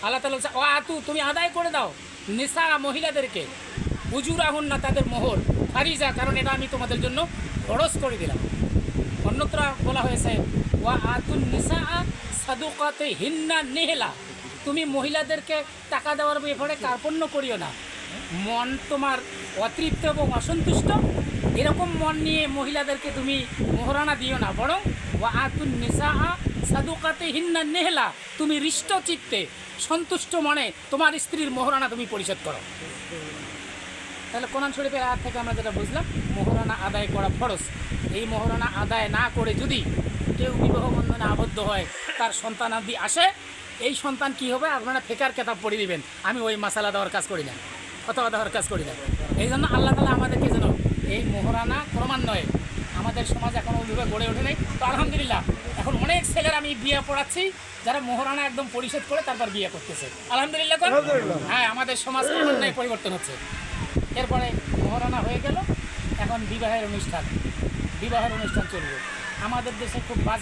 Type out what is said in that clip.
আল্লাহ তাআলা বলছে, ও আতু তুমি আদায় করে দাও নিসা মহিলাদেরকে, উজুরাহুন না তাদের মোহর, ফারিজা কারণ এটা আমি তোমাদের জন্য খরচ করে দিলাম। অন্যত্র বলা হয়েছে ওয়া আতুন নিসা সাদুকাতে হিন্না নেহলা, তুমি মহিলাদেরকে টাকা দেওয়ার ব্যাপারে কার্পণ্য করিও না। মন তোমার অতৃপ্ত এবং অসন্তুষ্ট এরকম মন নিয়ে মহিলাদেরকে তুমি মোহরানা দিও না, বরং ওয়া আতুন নিসা সাদুকাতে হিন্না নেহলা, তুমি হৃষ্ট চিত্তে সন্তুষ্ট মনে তোমার স্ত্রীর মোহরানা তুমি পরিশোধ করো। তাহলে কোরআন শরীফের আয়াত থেকে আমরা যেটা বুঝলাম, মোহরানা আদায় করা ফরজ। এই মোহরানা আদায় না করে যদি কেউ বিবাহ বন্ধনে আবদ্ধ হয়, তার সন্তানাদি আসে, এই সন্তান কি হবে আপনারা ফিকার কিতাব পড়ে দিবেন। আমি ওই মাসালা দেওয়ার কাজ করি না, ফতোয়া দেওয়ার কাজ করি না। এই জন্য আল্লাহ তাআলা আমাদেরকে যেন এই মোহরানা ক্রমান্বয়ে, আমাদের সমাজ এখন ওইভাবে গড়ে ওঠে নেই, তো আলহামদুলিল্লাহ এখন অনেক ছেলের আমি বিয়ে পড়াচ্ছি যারা মোহরানা একদম পরিশোধ করে তারপর বিয়ে করতেছে। আলহামদুলিল্লাহ। হ্যাঁ, আমাদের সমাজ ক্রমান্বয়ে পরিবর্তন হচ্ছে। এরপরে মোহরানা হয়ে গেল, এখন বিবাহের অনুষ্ঠান চলবে। আমাদের দেশে খুব বাজে